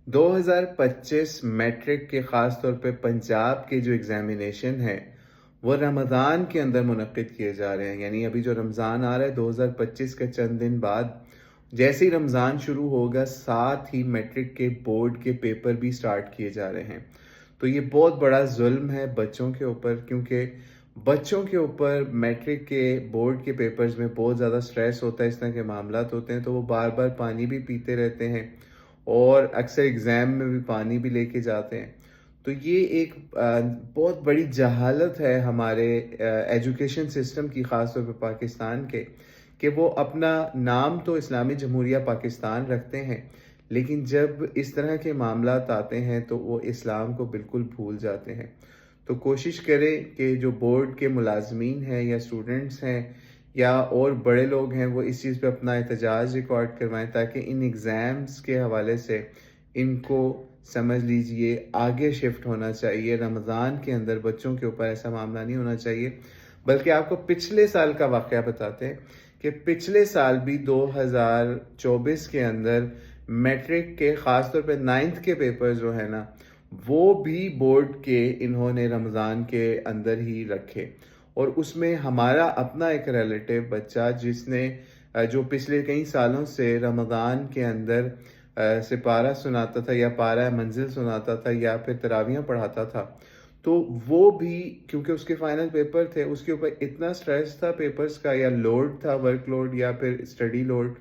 2025 matric کے خاص طور پہ پنجاب کے جو ایگزامینیشن ہے وہ رمضان کے اندر منعقد کیے جا رہے ہیں. یعنی ابھی جو رمضان آ رہا ہے 2025 کے چند دن بعد جیسے ہی رمضان شروع ہوگا ساتھ ہی میٹرک کے بورڈ کے پیپر بھی سٹارٹ کیے جا رہے ہیں. تو یہ بہت بڑا ظلم ہے بچوں کے اوپر، کیونکہ بچوں کے اوپر میٹرک کے بورڈ کے پیپرز میں بہت زیادہ سٹریس ہوتا ہے، اس طرح کے معاملات ہوتے ہیں، تو وہ بار بار پانی بھی پیتے رہتے ہیں اور اکثر ایگزام میں بھی پانی بھی لے کے جاتے ہیں. تو یہ ایک بہت بڑی جہالت ہے ہمارے ایجوکیشن سسٹم کی، خاص طور پہ پاکستان کے، کہ وہ اپنا نام تو اسلامی جمہوریہ پاکستان رکھتے ہیں لیکن جب اس طرح کے معاملات آتے ہیں تو وہ اسلام کو بالکل بھول جاتے ہیں. تو کوشش کریں کہ جو بورڈ کے ملازمین ہیں یا اسٹوڈنٹس ہیں یا اور بڑے لوگ ہیں وہ اس چیز پہ اپنا احتجاج ریکارڈ کروائیں تاکہ ان ایگزامز کے حوالے سے ان کو سمجھ لیجئے آگے شفٹ ہونا چاہیے. رمضان کے اندر بچوں کے اوپر ایسا معاملہ نہیں ہونا چاہیے. بلکہ آپ کو پچھلے سال کا واقعہ بتاتے ہیں کہ پچھلے سال بھی 2024 کے اندر میٹرک کے خاص طور پہ 9th کے پیپر جو ہے نا وہ بھی بورڈ کے انہوں نے رمضان کے اندر ہی رکھے. اور اس میں ہمارا اپنا ایک ریلیٹیو بچہ جس نے جو پچھلے کئی سالوں سے رمضان کے اندر سپارہ سناتا تھا یا پارہ منزل سناتا تھا یا پھر تراویحیں پڑھاتا تھا، تو وہ بھی کیونکہ اس کے فائنل پیپر تھے اس کے اوپر اتنا سٹریس تھا پیپرز کا یا لوڈ تھا، ورک لوڈ یا پھر اسٹڈی لوڈ،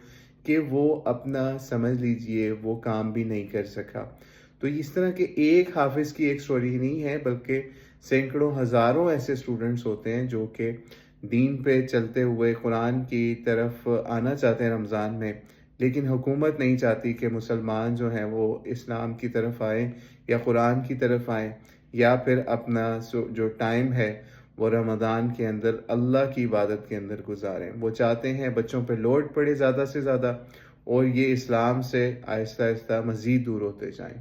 کہ وہ اپنا سمجھ لیجئے وہ کام بھی نہیں کر سکا. تو اس طرح کے ایک حافظ کی ایک سٹوری نہیں ہے بلکہ سینکڑوں ہزاروں ایسے اسٹوڈنٹس ہوتے ہیں جو کہ دین پہ چلتے ہوئے قرآن کی طرف آنا چاہتے ہیں رمضان میں، لیکن حکومت نہیں چاہتی کہ مسلمان جو ہیں وہ اسلام کی طرف آئیں یا قرآن کی طرف آئیں یا پھر اپنا جو ٹائم ہے وہ رمضان کے اندر اللہ کی عبادت کے اندر گزاریں. وہ چاہتے ہیں بچوں پہ لوڈ پڑے زیادہ سے زیادہ اور یہ اسلام سے آہستہ آہستہ مزید دور ہوتے جائیں.